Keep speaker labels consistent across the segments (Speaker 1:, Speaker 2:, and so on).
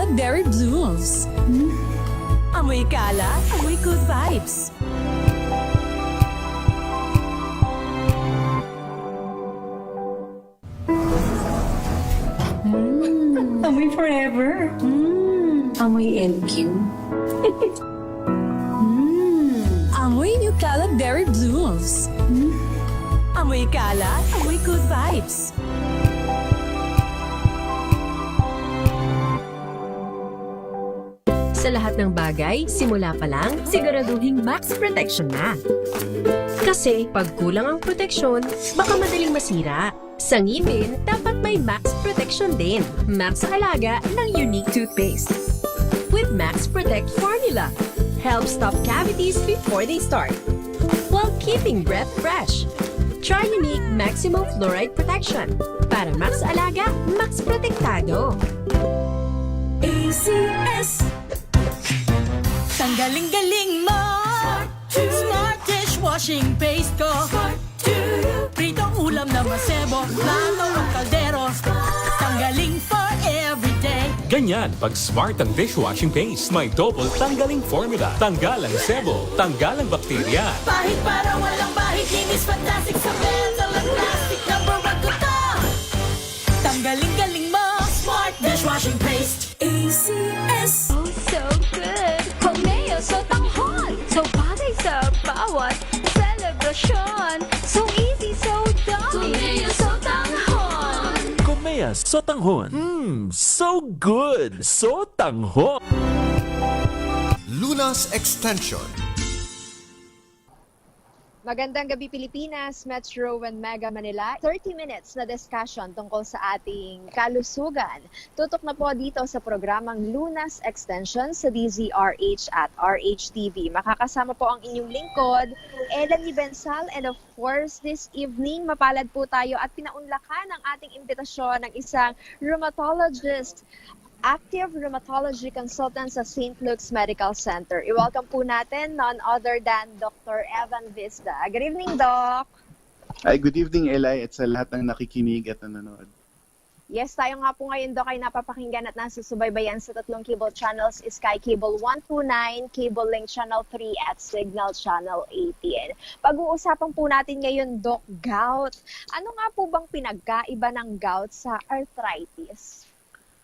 Speaker 1: Caleb Berry Blues. Amoy kalat, amoy good vibes.
Speaker 2: Amoy forever. Amoy LQ.
Speaker 1: Amoy New Caleb Berry Blues. Amoy kalat, amoy good vibes.
Speaker 3: Sa lahat ng bagay, simula pa lang, siguraduhing max protection na. Kasi pag kulang ang proteksyon, baka madaling masira. Sa ngipin, dapat may max protection din. Max Alaga ng Unique Toothpaste. With Max Protect Formula, helps stop cavities before they start, while keeping breath fresh. Try Unique Maximum Fluoride Protection. Para Max Alaga, Max Protektado.
Speaker 1: ACS. Tanggaling-galing mo. Smart dishwashing paste ko. Pritong ulam na masebo. Plato ang kaldero. Tanggaling for everyday.
Speaker 4: Ganyan pag smart ang dishwashing paste. May double tanggaling formula. Tanggal ang sebo, tanggal ang bakterya.
Speaker 1: Pahit para walang bahid. Linis fantastic sa metal at plastic. Number one ko to. Tanggaling-galing mo. Smart dishwashing paste. ACS.
Speaker 5: Oh, so good! Komeo so tanghon! So bagay sa bawat selebrasyon! So easy, so dami! Komeo so tanghon!
Speaker 6: Komea Sotanghon. So good. Sotanghon.
Speaker 7: Lunas Extension.
Speaker 8: Magandang gabi Pilipinas, Metro and Mega Manila. 30 minutes na discussion tungkol sa ating kalusugan. Tutok na po dito sa programang Lunas Extension sa DZRH at RHTV. Makakasama po ang inyong lingkod, Elanie Bensal, and of course, this evening, mapalad po tayo at pinaunlakan ang ating imbitasyon ng isang rheumatologist, active rheumatology consultant sa St. Luke's Medical Center. I-welcome po natin none other than Dr. Evan Vista. Good evening, Doc.
Speaker 9: Hi, good evening, Eli, at sa lahat ng nakikinig at nanonood.
Speaker 8: Yes, tayo nga po ngayon, Doc, ay napapakinggan at nasusubaybayan sa tatlong cable channels, Sky Cable 129, Cable Link Channel 3, at Signal Channel 18. Pag-uusapan po natin ngayon, Doc, gout. Ano nga po bang pinagkaiba ng gout sa arthritis?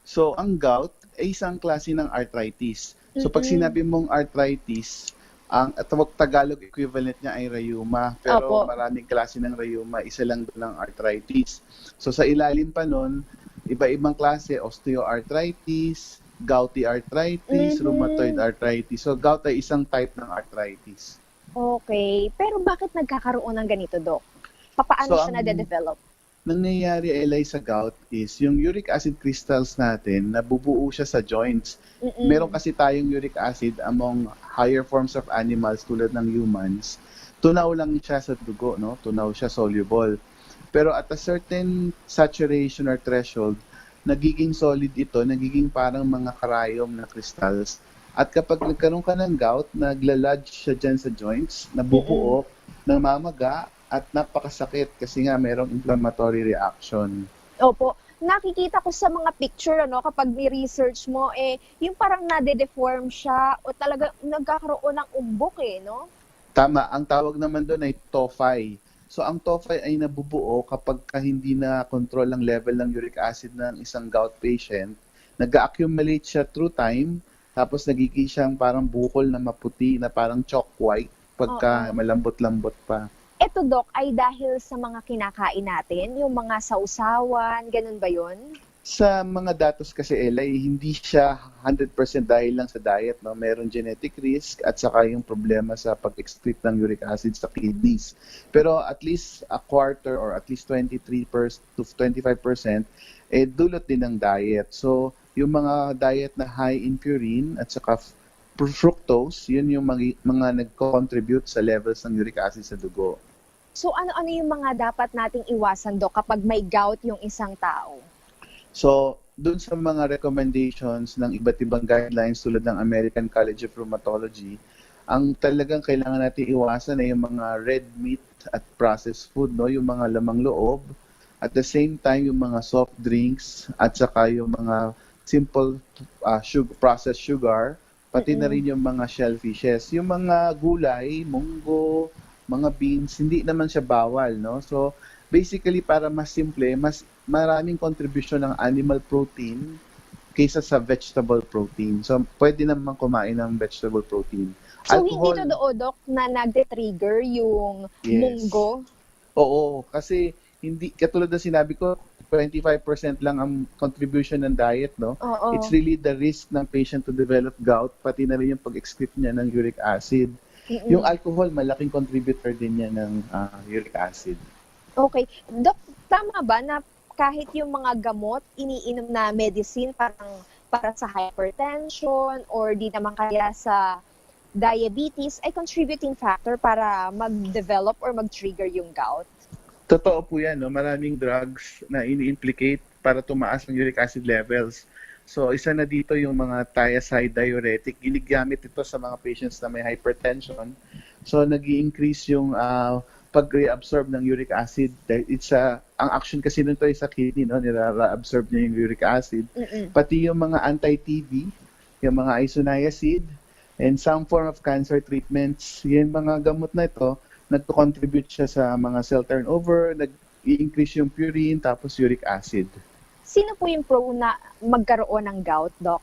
Speaker 9: So, ang gout ay isang klase ng arthritis. So, pag sinabi mong arthritis, ang Tagalog equivalent niya ay rheuma. Pero
Speaker 8: Opo.
Speaker 9: maraming klase ng rheuma, isa lang doon ang arthritis. So, sa ilalim pa nun, iba-ibang klase, osteoarthritis, gouty arthritis, rheumatoid arthritis. So, gout ay isang type ng arthritis.
Speaker 8: Okay. Pero bakit nagkakaroon ng ganito, Doc? Paano
Speaker 9: So,
Speaker 8: siya nade-develop?
Speaker 9: Nangyayari, Eli, sa gout is yung uric acid crystals natin, nabubuo siya sa joints. Meron kasi tayong uric acid among higher forms of animals tulad ng humans. Tunaw lang siya sa dugo, no? Tunaw siya soluble. Pero at a certain saturation or threshold, nagiging solid ito, nagiging parang mga karayom na crystals. At kapag nagkaroon ka ng gout, naglalodge siya dyan sa joints, nabubuo, namamaga, at napakasakit kasi nga mayroong inflammatory reaction.
Speaker 8: Opo. Nakikita ko sa mga picture, kapag ni-research mo, yung parang nade-deform siya o talaga nagkakaroon ng umbok, no?
Speaker 9: Tama, ang tawag naman doon ay tophi. So ang tophi ay nabubuo kapag hindi na control ang level ng uric acid ng isang gout patient. Nag-accumulate siya through time, tapos nagiging siyang parang bukol na maputi na parang chalk white pagka malambot-lambot pa.
Speaker 8: Ito, Doc, ay dahil sa mga kinakain natin, yung mga sausawan, ganun ba yun?
Speaker 9: Sa mga datos kasi, Eli, hindi siya 100% dahil lang sa diet. No? Meron genetic risk at saka yung problema sa pag-excrete ng uric acid sa kidneys. Pero at least a quarter or at least 23% to 25% dulot din ng diet. So, yung mga diet na high in purine at saka fructose, yun yung mga nag-contribute sa levels ng uric acid sa dugo.
Speaker 8: So, ano-ano yung mga dapat nating iwasan, Doc, kapag may gout yung isang tao?
Speaker 9: So, dun sa mga recommendations ng iba't ibang guidelines tulad ng American College of Rheumatology, ang talagang kailangan natin iwasan ay yung mga red meat at processed food, no? Yung mga lamang loob. At the same time, yung mga soft drinks at saka yung mga simple processed sugar, pati na rin yung mga shellfishes. Yung mga gulay, munggo, mga beans, hindi naman siya bawal, no? So, basically, para mas simple, mas maraming contribution ng animal protein kaysa sa vegetable protein. So, pwede naman kumain ng vegetable protein.
Speaker 8: So, hindi totoo, Doc, na nagde-trigger yung
Speaker 9: Yes.
Speaker 8: munggo?
Speaker 9: Oo, kasi hindi, katulad na sinabi ko, 25% lang ang contribution ng diet, no?
Speaker 8: Oo.
Speaker 9: It's really the risk ng patient to develop gout, pati na rin yung pag-excrete niya ng uric acid. Yung alcohol, malaking contributor din yan ng uric acid.
Speaker 8: Okay. Doc, tama ba na kahit yung mga gamot, iniinom na medicine para sa hypertension or di naman kaya sa diabetes ay contributing factor para mag-develop or mag-trigger yung gout?
Speaker 9: Totoo po yan, no? Maraming drugs na ini-implicate para tumaas ang uric acid levels. So, isa na dito yung mga thiazide diuretic. Ginagamit ito sa mga patients na may hypertension. So, nag-i-increase yung pag-reabsorb ng uric acid. Ang action kasi nito ay sa kidney, no? Nira-absorb niya yung uric acid. Pati yung mga anti-TB, yung mga isoniazid, and some form of cancer treatments, yung mga gamot na ito, nagko-contribute siya sa mga cell turnover, nag-i-increase yung purine, tapos uric acid.
Speaker 8: Sino po yung pro na magkaroon ng gout, Doc?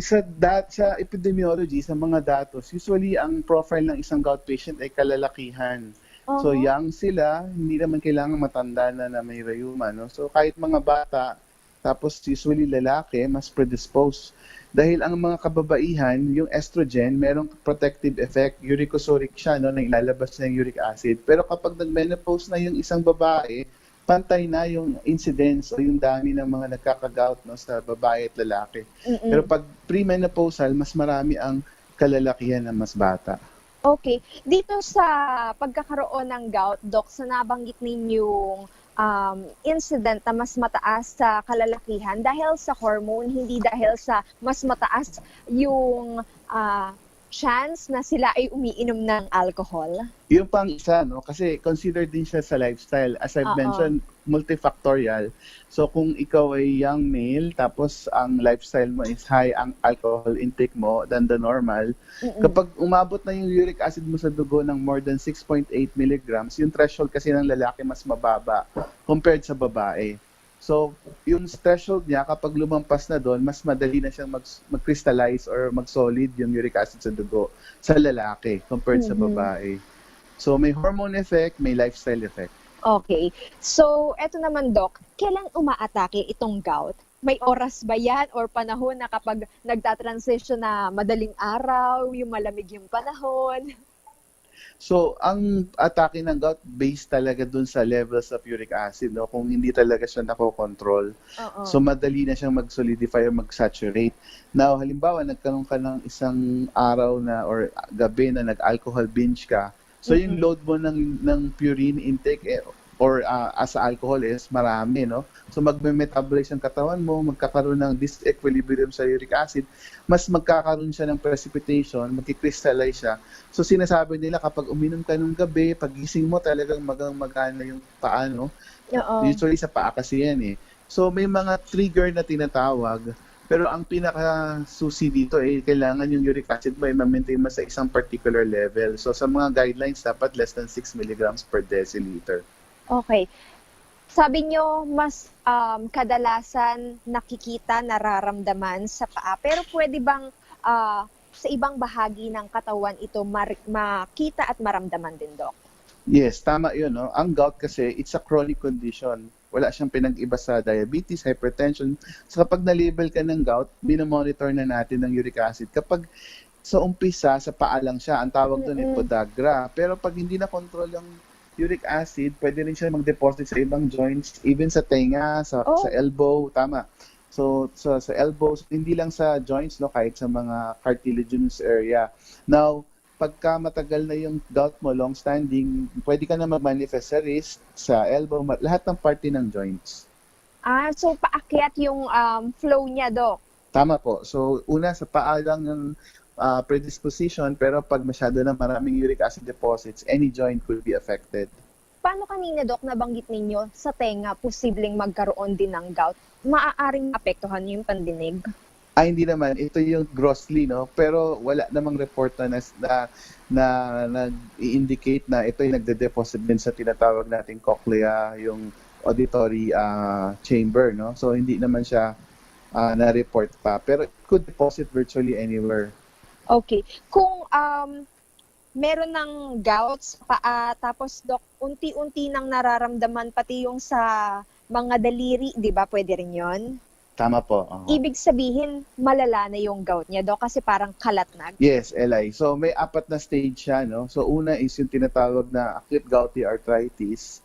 Speaker 9: Sa epidemiology, sa mga datos, usually ang profile ng isang gout patient ay kalalakihan. So young sila, hindi naman kailangan matanda na may rheuma, no? So kahit mga bata, tapos usually lalaki, mas predisposed. Dahil ang mga kababaihan, yung estrogen, merong protective effect, uricosuric siya, no, na ilalabas na yung uric acid. Pero kapag nag-menopause na yung isang babae, pantay na yung incidence o yung dami ng mga nagkakagout, no, sa babae at lalaki. Pero pag premenopausal, mas marami ang kalalakihan ng mas bata.
Speaker 8: Okay. Dito sa pagkakaroon ng gout, Doc, sa nabanggit ninyong incident na mas mataas sa kalalakihan dahil sa hormone, hindi dahil sa mas mataas yung chance na sila ay umiinom ng alcohol?
Speaker 9: Yung pang isa, no? Kasi considered din siya sa lifestyle. As I've mentioned, multifactorial. So kung ikaw ay young male, tapos ang lifestyle mo is high ang alcohol intake mo than the normal, kapag umabot na yung uric acid mo sa dugo ng more than 6.8 milligrams, yung threshold kasi ng lalaki mas mababa compared sa babae. So, yung threshold niya, kapag lumampas na doon, mas madali na siyang mag-crystallize or mag-solid yung uric acid sa dugo sa lalaki compared sa babae. So, may hormone effect, may lifestyle effect.
Speaker 8: Okay. So, eto naman, Doc, kailan umaatake itong gout? May oras ba yan or panahon na kapag nagtatransition na madaling araw, yung malamig yung panahon?
Speaker 9: So, ang atake ng gout based talaga dun sa levels of uric acid, no? Kung hindi talaga siya nakokontrol. So, madali na siyang mag-solidify or mag-saturate. Now, halimbawa, nagkaroon ka ng isang araw na or gabi na nag-alcohol binge ka. So, yung load mo ng purine intake or as alcohol is marami, no? So, magme-metabolize ang katawan mo, magkakaroon ng disequilibrium sa uric acid, mas magkakaroon siya ng precipitation, magkikrystallize siya. So, sinasabi nila kapag uminom ka nung gabi, pagising mo talagang magana yung paa, no? Usually sa paa kasi yan eh. So, may mga trigger na tinatawag, pero ang pinaka-susi dito kailangan yung uric acid mo ay ma-maintain mo sa isang particular level. So, sa mga guidelines, dapat less than 6 milligrams per deciliter.
Speaker 8: Okay. Sabi nyo, mas kadalasan nakikita, nararamdaman sa paa. Pero pwede bang sa ibang bahagi ng katawan ito makita at maramdaman din, Doc?
Speaker 9: Yes, tama yun. No? Ang gout kasi, it's a chronic condition. Wala siyang pinag-iba sa diabetes, hypertension. So kapag na-label ka ng gout, binomonitor na natin ng uric acid. Kapag sa umpisa, sa paa lang siya, ang tawag doon ay podagra. Pero pag hindi na control yung uric acid, pwede rin siya mag-deposit sa ibang joints, even sa tenga, sa elbow, tama. So sa elbow, hindi lang sa joints, no, kahit sa mga cartilaginous area. Now, pagka matagal na yung gout mo, long-standing, pwede ka na mag-manifest sa wrist, sa elbow, lahat ng parte ng joints.
Speaker 8: So paakyat yung flow niya, Doc?
Speaker 9: Tama po. So, una, sa paa lang ng predisposition, pero pag masyado na maraming uric acid deposits, any joint could be affected.
Speaker 8: Paano kanina, Doc, nabanggit ninyo sa tenga, posibleng magkaroon din ng gout? maaaring apektuhan yung pandinig?
Speaker 9: Ay, hindi naman. Ito yung grossly, no? Pero wala namang report na nag-indicate na ito yung nagde-deposit din sa tinatawag nating cochlea, yung auditory chamber, no? So, hindi naman siya na-report pa. Pero it could deposit virtually anywhere.
Speaker 8: Okay. Kung meron ng gouts, tapos Doc, unti-unti nang nararamdaman pati yung sa mga daliri, di ba? Pwede rin yon.
Speaker 9: Tama po. Oo.
Speaker 8: Ibig sabihin, malala na yung gout niya, Doc, kasi parang kalat na.
Speaker 9: Yes, Eli. So, may 4 na stage siya, no? So, una is yung tinatawag na acute gouty arthritis.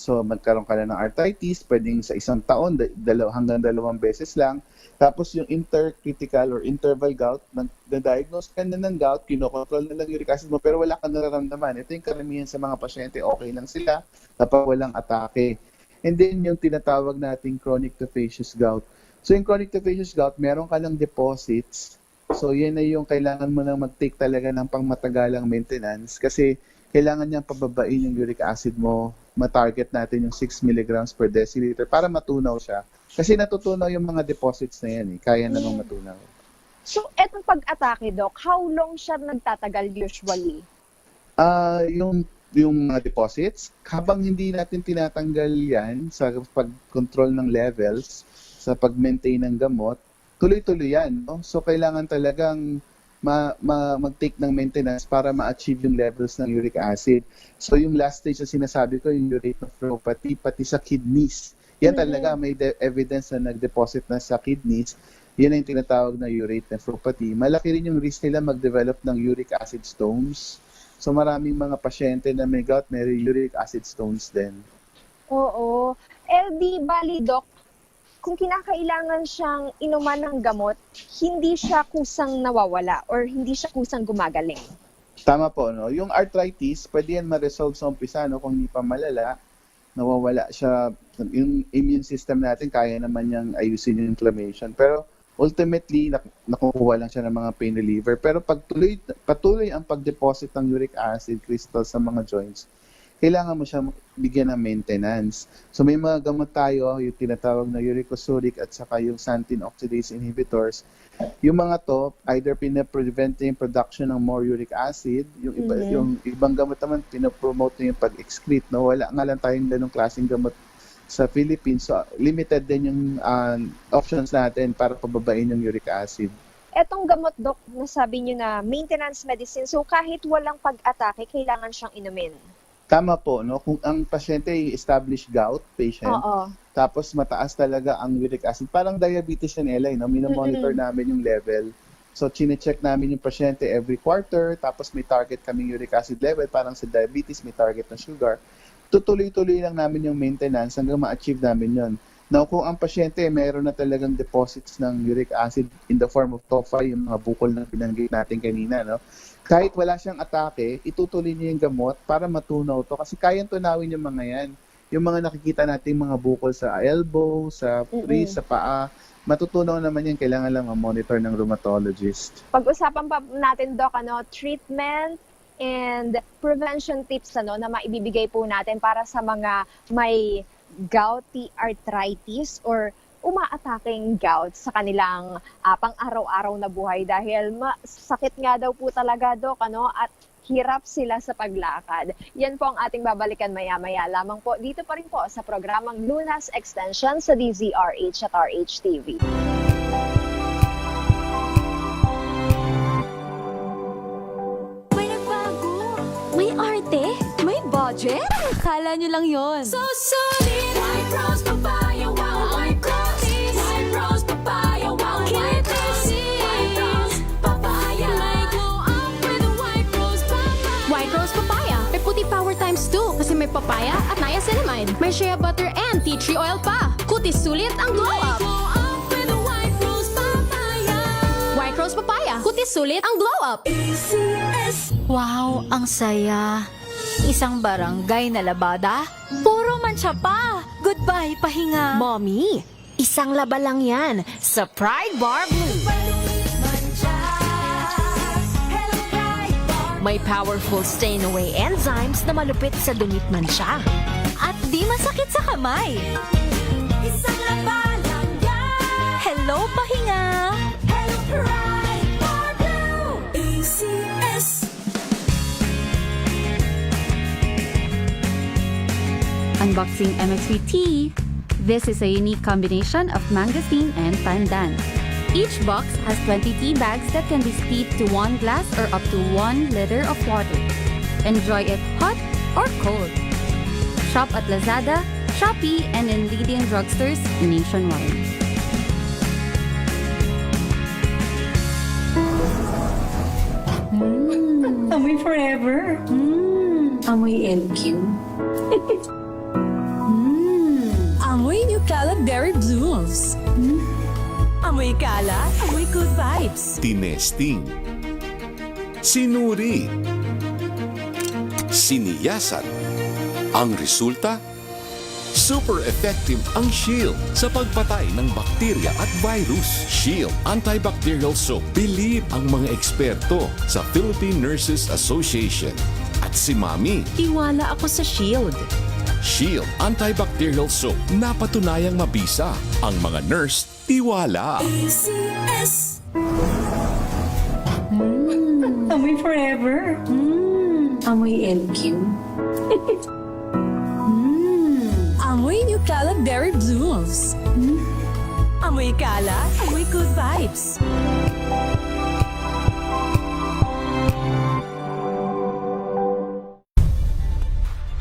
Speaker 9: So, magkaroon ka na ng arthritis, pwedeng sa isang taon, hanggang 2 beses lang. Tapos, yung intercritical or interval gout, na-diagnose ka na ng gout, kinokontrol na lang uric acid mo, pero wala kang nararamdaman. Ito yung karamihan sa mga pasyente, okay lang sila kapag walang atake. And then, yung tinatawag nating chronic tophaceous gout. So, yung chronic tophaceous gout, meron ka lang deposits. So, yan na yung kailangan mo nang mag-take talaga ng pangmatagalang maintenance kasi kailangan niyang pababain yung uric acid mo. Ma-target natin yung 6 milligrams per deciliter para matunaw siya. Kasi natutunaw yung mga deposits na yan. Kaya namang matunaw.
Speaker 8: So, etong pag-atake, Doc, how long siya nagtatagal usually?
Speaker 9: Yung mga deposits, habang hindi natin tinatanggal yan sa pag-control ng levels, sa pag-maintain ng gamot, tuloy-tuloy yan. No? So, kailangan talagang mag-take ng maintenance para ma-achieve yung levels ng uric acid. So, yung last stage na sinasabi ko, yung urate nephropathy, pati sa kidneys. Yan talaga, may evidence na nag-deposit na sa kidneys. Yan ang tinatawag na urate nephropathy. Malaki rin yung risk nila mag-develop ng uric acid stones. So, maraming mga pasyente na may gout, may uric acid stones din.
Speaker 8: Oo. LD, bali, Doc, kung kinakailangan siyang inuman ng gamot, hindi siya kusang nawawala or hindi siya kusang gumagaling.
Speaker 9: Tama po, no? Yung arthritis, pwede yan ma-resolve sa umpisa, no? Kung hindi pa malala, nawawala siya. Yung immune system natin, kaya naman niyang ayusin yung inflammation. Pero ultimately, nakukuha lang siya ng mga pain reliever. Pero pag patuloy ang pag-deposit ng uric acid crystals sa mga joints, kailangan mo siya bigyan ng maintenance. So may mga gamot tayo, yung tinatawag na uricosuric at saka yung xanthine oxidase inhibitors. Yung mga to, either pinaprevent yung production ng more uric acid, yung ibang gamot naman, pinapromote yung pag-excrete. No? Wala nga lang tayong ganong klaseng gamot sa Philippines. So limited din yung options natin para pababain yung uric acid.
Speaker 8: Etong gamot, Doc, nasabi niyo na maintenance medicine, so kahit walang pag-atake, kailangan siyang inumin.
Speaker 9: Tama po, no? Kung ang pasyente ay established gout patient, tapos mataas talaga ang uric acid, parang diabetes yan, Eli, no? Minomonitor namin yung level. So, chine-check namin yung pasyente every quarter, tapos may target kaming uric acid level, parang sa diabetes, may target na sugar. Tutuloy-tuloy lang namin yung maintenance hanggang ma-achieve namin yon. Now, kung ang pasyente mayroon na talagang deposits ng uric acid in the form of tophi, yung mga bukol na binanggit natin kanina, no? Kahit wala siyang atake, itutuloy niya yung gamot para matunaw to. Kasi kayang tunawin yung mga yan. Yung mga nakikita nating mga bukol sa elbow, sa wrist, sa paa, matutunaw naman yan. Kailangan lang monitor ng rheumatologist.
Speaker 8: Pag-usapan pa natin, Doc, treatment and prevention tips na maibibigay po natin para sa mga may gouty arthritis or umaataking gout sa kanilang pang-araw-araw na buhay dahil sakit nga daw po talaga, Doc, at hirap sila sa paglakad. Yan po ang ating babalikan maya-maya lamang po. Dito pa rin po sa programang Lunas Extension sa DZRH at RHTV.
Speaker 5: May nagbago, may arte, may budget. Akala nyo lang yon. So solid! White Rose Papaya, wow! White Rose! White Rose Papaya, wow! White Rose! White Rose Papaya! May glow up with a White Rose Papaya! White Rose Papaya! May puti power times 2 kasi may papaya at niacinamide. May shea butter and tea tree oil pa. Kutis sulit ang glow up! May glow up with a White Rose Papaya! White Rose Papaya! Kutis sulit ang glow up!
Speaker 7: Wow, ang saya. Isang barangay na labada, puro mancha pa. Goodbye, pahinga.
Speaker 3: Mommy, isang laba lang yan sa Pride Bar Blue. May powerful stain-away enzymes na malupit sa dumit mancha.
Speaker 7: At di masakit sa kamay.
Speaker 5: Isang laba lang
Speaker 7: Hello, pahinga!
Speaker 1: Hello, Pride Baguio! ACS!
Speaker 10: Unboxing MX3 Tea. This is a unique combination of mangosteen and pandan. Each box has 20 tea bags that can be steeped to 1 glass or up to 1 liter of water. Enjoy it hot or cold. Shop at Lazada, Shopee, and in leading drugstores nationwide.
Speaker 2: Amoy forever. Amoy LQ.
Speaker 1: Amoy New Caleb Berry Blooms. Amoy kalat, amoy good vibes.
Speaker 11: Tinesting, sinuri, siniyasan. Ang resulta? Super effective ang Shield sa pagpatay ng bakterya at virus. Shield Antibacterial Soap. Believe ang mga eksperto sa Philippine Nurses Association. At si Mami,
Speaker 3: Tiwala ako sa Shield.
Speaker 11: Shield Antibacterial Soap. Napatunayang mabisa. Ang mga nurse, tiwala.
Speaker 1: ACS!
Speaker 2: Amoy forever. Amoy LQ.
Speaker 1: Amoy New Caleb Berry Blooms. Amoy kalat, amoy good vibes.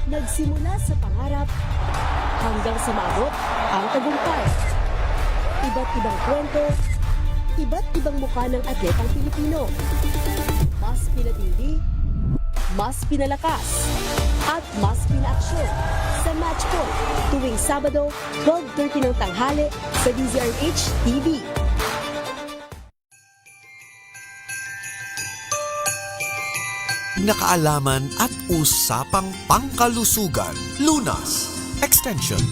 Speaker 1: Nagsimula sa pangarap hanggang sa maabot ang tagumpay. Iba't ibang kwento, iba't ibang mukha ng atletang Pilipino. Mas pinatindi, mas pinalakas, at mas pinaaksyon sa Match Point tuwing Sabado, 12:30 ng tanghali sa DZRH TV.
Speaker 12: Nakaalaman at usapang pangkalusugan. Lunas Extension.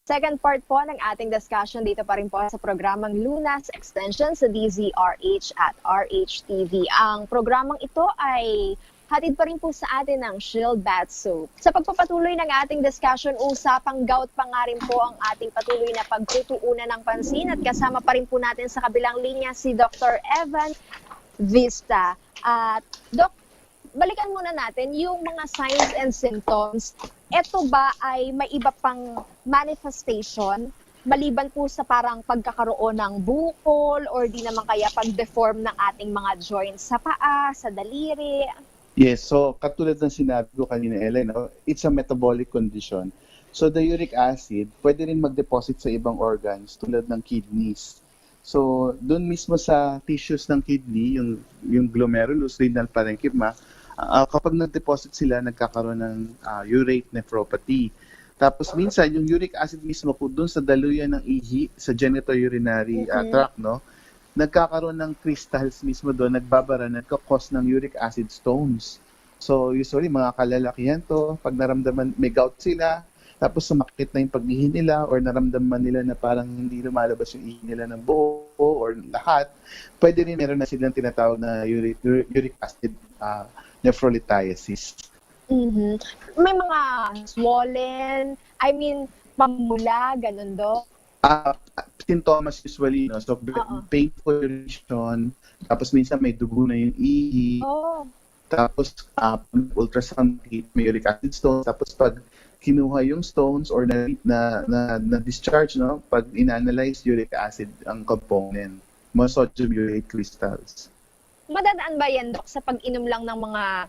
Speaker 8: Second part po ng ating discussion dito pa rin po sa programang Lunas Extension sa DZRH at RHTV. Ang programang ito ay hatid pa rin po sa atin ng Shield Bath Soap. Sa pagpapatuloy ng ating discussion, usapang gout pa nga rin po ang ating patuloy na pagtutuunan ng pansin at kasama pa rin po natin sa kabilang linya si Dr. Evan Vista. At Doc, balikan muna natin yung mga signs and symptoms. Ito ba ay may iba pang manifestation maliban po sa parang pagkakaroon ng bukol or di naman kaya pag-deform ng ating mga joints sa paa, sa daliri?
Speaker 9: Yes, so katulad ng sinabi ko kanina, Ellen, no, it's a metabolic condition. So the uric acid pwede rin mag-deposit sa ibang organs tulad ng kidneys. So doon mismo sa tissues ng kidney, yung glomerulus, renal parenchyma, kapag nag-deposit sila, nagkakaroon ng urate nephropathy. Tapos minsan, yung uric acid mismo po doon sa daluyan ng ihi, sa genitourinary tract, no, nagkakaroon ng crystals mismo doon, nagbabara, nagkakos ng uric acid stones. So usually, mga kalalakihan to, pag naramdaman, may gout sila, tapos sumakit na yung pag-ihi nila or naramdaman nila na parang hindi lumalabas yung ihi nila ng buo or lahat, pwede rin meron na silang tinatawag na uric acid nephrolithiasis.
Speaker 8: May mga swollen, pamula, ganun do?
Speaker 9: Sintomas usually, no? So, painful urination, tapos minsan may dugo na yung ihi, tapos ultrasound, may uric acid stones, tapos pag kinuha yung stones or na discharge, no? Pag in-analyze uric acid ang component, mga sodium urate crystals.
Speaker 8: Madadaan ba yan, Dok, sa pag-inom lang ng mga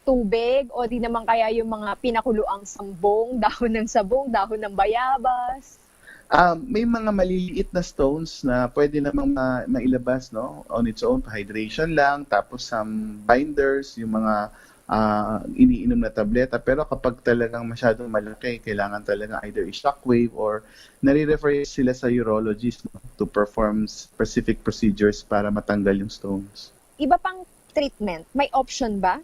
Speaker 8: tubig o di naman kaya yung mga pinakuluang sambong, dahon ng sabong, dahon ng bayabas?
Speaker 9: May mga maliliit na stones na pwede namang mailabas, no, on its own, hydration lang, tapos some binders, yung mga iniinom na tableta. Pero kapag talagang masyadong malaki, kailangan talaga either i-shockwave or nare-refer sila sa urologist to perform specific procedures para matanggal yung stones.
Speaker 8: Iba pang treatment, may option ba?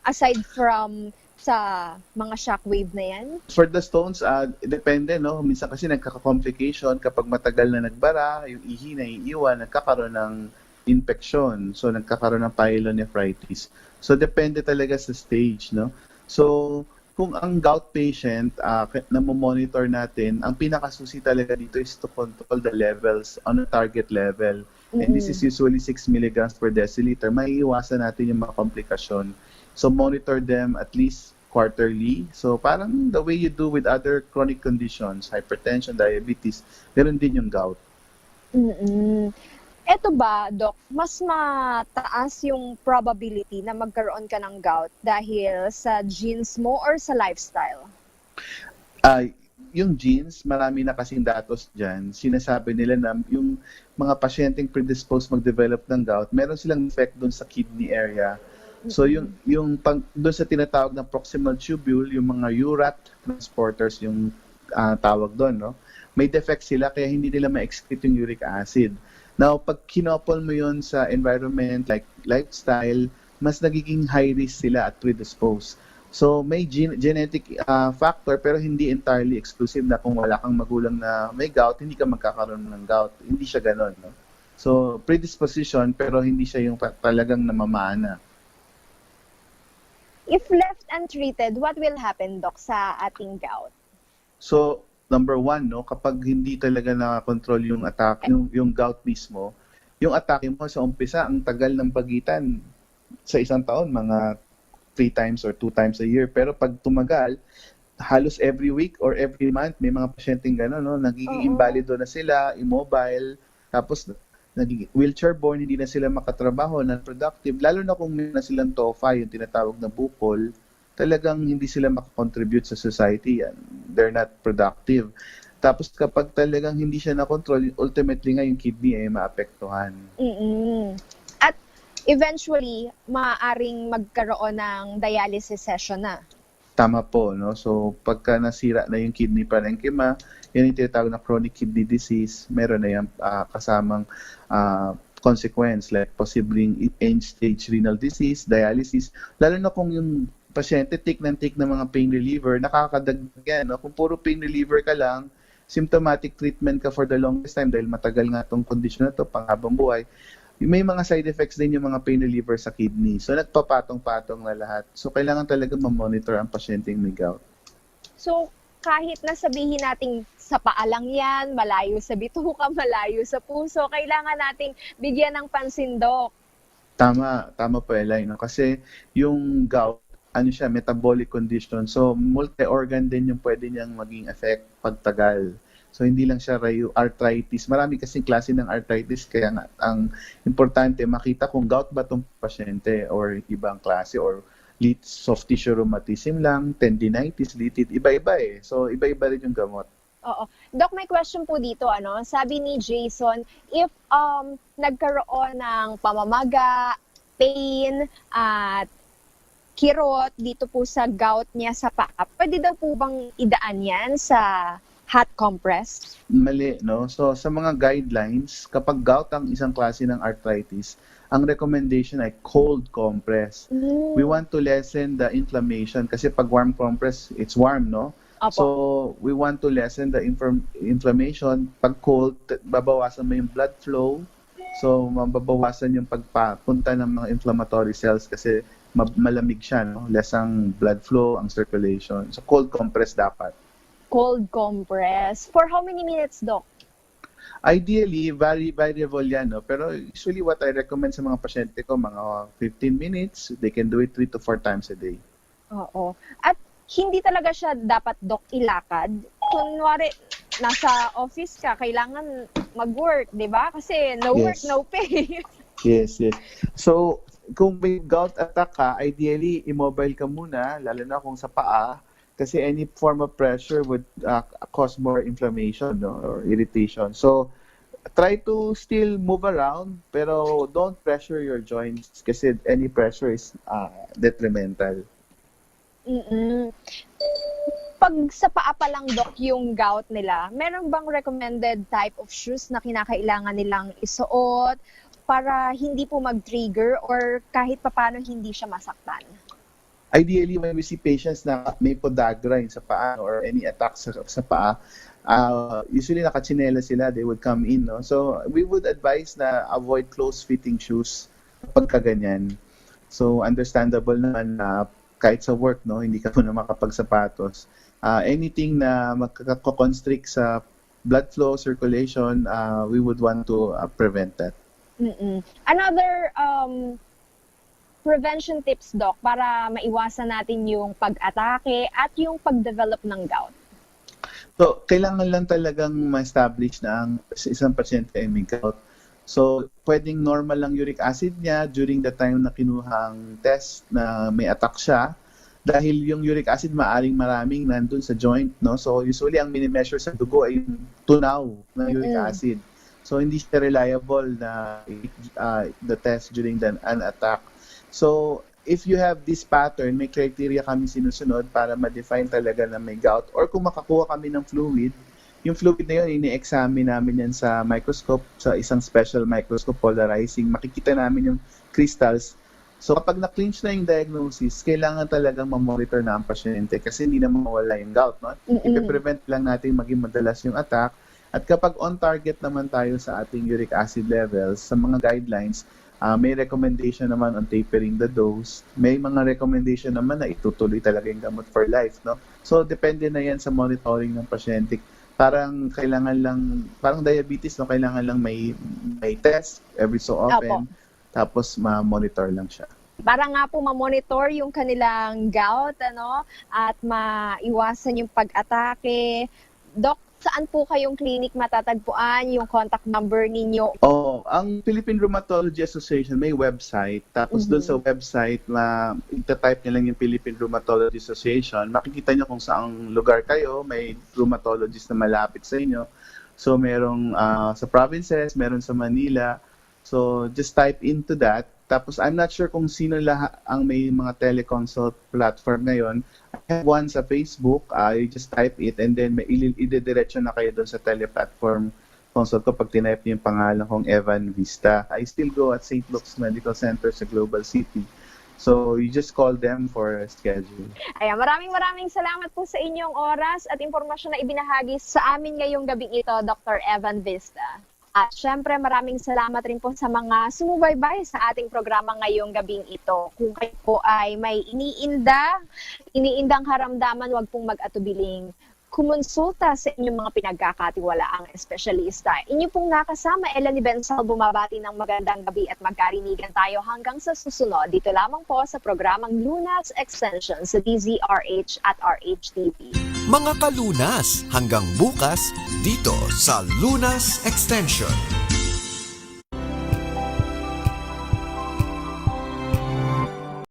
Speaker 8: Aside from sa mga shockwave na yan?
Speaker 9: For the stones, depende, no? Minsan kasi nagkaka-complication kapag matagal na nagbara, yung ihi na iiwan, nagkakaroon ng infection. So, nagkakaroon ng pyelonephritis. So, depende talaga sa stage, no? So, kung ang gout patient na monitor natin, ang pinakasusi talaga dito is to control the levels on a target level. And this is usually 6 milligrams per deciliter. Maiiwasan natin yung mga komplikasyon. So, monitor them at least quarterly. So, parang the way you do with other chronic conditions, hypertension, diabetes, meron din yung gout.
Speaker 8: Eto ba, Doc, mas mataas yung probability na magkaroon ka ng gout dahil sa genes mo or sa lifestyle?
Speaker 9: Yung genes, marami na kasing datos dyan. Sinasabi nila na yung mga pasyenteng predisposed mag-develop ng gout, meron silang effect doon sa kidney area. So yung doon sa tinatawag na proximal tubule, yung mga URAT transporters, yung tawag doon, no? May defect sila kaya hindi nila ma-excrete yung uric acid. Now, pag kinopol mo yun sa environment like lifestyle, mas nagiging high risk sila at predisposed. So, may genetic factor pero hindi entirely exclusive na kung wala kang magulang na may gout, hindi ka magkakaroon ng gout. Hindi siya ganon, no? So, predisposition pero hindi siya yung talagang namamana.
Speaker 8: If left untreated, what will happen, Doc, sa ating gout?
Speaker 9: So, number one, no, kapag hindi talaga na-control yung attack, yung gout mismo, yung atake mo sa umpisa, ang tagal ng pagitan sa isang taon, mga 3 times or 2 times a year. Pero pag tumagal, halos every week or every month, may mga pasyenteng gano'n, no, nagiging invalido na sila, immobile, tapos nagiging wheelchair-borne, hindi na sila makatrabaho, non-productive. Lalo na kung may na silang TOFA, yung tinatawag na bukol, talagang hindi sila makakontribute sa society. They're not productive. Tapos kapag talagang hindi siya na-control, ultimately nga yung kidney ay maapektuhan.
Speaker 8: At eventually, maaaring magkaroon ng dialysis session na.
Speaker 9: Tama po, no? So pagka nasira na yung kidney parenchyma, yan yung tinatawag na chronic kidney disease, meron na yung kasamang consequence like possibly end-stage renal disease, dialysis, lalo na kung yung pasyente take ng mga pain reliever, nakakadagdag yan. No? Kung puro pain reliever ka lang, symptomatic treatment ka for the longest time dahil matagal nga itong condition na ito, panghabang buhay, may mga side effects din yung mga pain reliever sa kidney. So, nagpapatong-patong na lahat. So, kailangan talaga ma-monitor ang pasyenteng may gout.
Speaker 8: So, kahit na sabihin nating sa paa lang yan, malayo sa bituka, malayo sa puso, kailangan nating bigyan ng pansin, Doc.
Speaker 9: Tama po, Eli. No? Kasi yung gout, siya, metabolic condition. So, multi-organ din yung pwede niyang maging effect pagtagal. So, hindi lang siya arthritis. Marami kasing klase ng arthritis, kaya nga, ang importante, makita kung gout ba itong pasyente or ibang klase or soft tissue rheumatism lang, tendinitis, litid, iba-iba eh. So, iba-iba rin yung gamot.
Speaker 8: Oo. Doc, may question po dito. Sabi ni Jason, if nagkaroon ng pamamaga, pain, at kirot dito po sa gout niya sa paa, pwede daw po bang idaan yan sa hot compress?
Speaker 9: Mali, no? So, sa mga guidelines, kapag gout ang isang klase ng arthritis, ang recommendation ay cold compress. We want to lessen the inflammation kasi pag warm compress, it's warm, no?
Speaker 8: Opo.
Speaker 9: So, we want to lessen the inflammation. Pag cold, babawasan mo yung blood flow. So, mababawasan yung pagpapunta ng mga inflammatory cells kasi malamig siya, no? Less ang blood flow, ang circulation. So, cold compress dapat.
Speaker 8: Cold compress. For how many minutes, Doc?
Speaker 9: Ideally, variable yan, no? Pero usually what I recommend sa mga pasyente ko, mga 15 minutes, they can do it 3 to 4 times a day.
Speaker 8: Oo. At hindi talaga siya dapat, Doc, ilakad. Kunwari, nasa office ka, kailangan mag-work, di ba? Kasi no work, no pay.
Speaker 9: Yes. So, kung may gout attack ka, ideally, immobile ka muna, lalo na kung sa paa, kasi any form of pressure would cause more inflammation, no, or irritation. So, try to still move around, pero don't pressure your joints kasi any pressure is detrimental.
Speaker 8: Pag sa paa pa lang, Doc, yung gout nila, meron bang recommended type of shoes na kinakailangan nilang isuot para hindi po mag-trigger or kahit papano hindi siya masaktan?
Speaker 9: Ideally, when we see patients na may podagra yung sa paa or any attack sa paa, usually nakachinela sila, they would come in. No? So we would advise na avoid close-fitting shoes pagka ganyan. So understandable naman na kahit sa work, no, hindi ka po na makapagsapatos. Anything na magkakonstrict sa blood flow, circulation, we would want to prevent that.
Speaker 8: Another prevention tips, Doc, para maiwasan natin yung pag-atake at yung pag-develop ng gout.
Speaker 9: So, kailangan lang talagang ma-establish na ang isang pasyente ay may gout. So, pwedeng normal lang uric acid niya during the time na kinuhang test na may attack siya. Dahil yung uric acid maaring maraming nandun sa joint, no? So, usually ang mini-measure sa dugo ay yung tunaw ng uric acid. So, hindi siya reliable na the test during an attack. So, if you have this pattern, may criteria kami sinusunod para ma-define talaga na may gout. Or kung makakuha kami ng fluid, yung fluid na yun, ini-examine namin yan sa microscope, sa isang special microscope polarizing. Makikita namin yung crystals. So, kapag na-clinch na yung diagnosis, kailangan talagang ma-monitor na ang pasyente kasi hindi na mawala yung gout. No? Ipe-prevent lang natin maging madalas yung attack. At kapag on-target naman tayo sa ating uric acid levels, sa mga guidelines, may recommendation naman on tapering the dose. May mga recommendation naman na itutuloy talaga yung gamot for life, no? So, depende na yan sa monitoring ng pasyente. Parang kailangan lang, parang diabetes, no? Kailangan lang may test every so often. Tapos, ma-monitor lang siya.
Speaker 8: Para nga po ma-monitor yung kanilang gout, ano? At maiwasan yung pag-atake. Doc, saan po kayong clinic matatagpuan, yung contact number ninyo?
Speaker 9: Ang Philippine Rheumatology Association may website. Tapos doon sa website, ita-type nyo lang yung Philippine Rheumatology Association. Makikita nyo kung saang lugar kayo. May rheumatologist na malapit sa inyo. So merong sa provinces, meron sa Manila. So just type into that. Tapos I'm not sure kung sino ang may mga teleconsult platform ngayon. I have one sa Facebook. You just type it and then may idediretso na kayo doon sa teleplatform consult ko pag tinype niyo yung pangalan kong Evan Vista. I still go at St. Luke's Medical Center sa Global City. So you just call them for a schedule.
Speaker 8: Ayan, maraming salamat po sa inyong oras at impormasyon na ibinahagi sa amin ngayong gabing ito, Dr. Evan Vista. At syempre, maraming salamat rin po sa mga sumubaybay sa ating programa ngayong gabing ito. Kung kayo po ay may iniindang karamdaman, huwag pong mag-atubiling kumonsulta sa inyong mga pinagkakatiwalaang espesyalista. Inyo pong nakasama, Eleni Bensal, bumabati ng magandang gabi at magkarinigan tayo hanggang sa susunod. Dito lamang po sa programang Lunas Extension sa DZRH at RHTV.
Speaker 12: Mga kalunas, hanggang bukas dito sa Lunas Extension.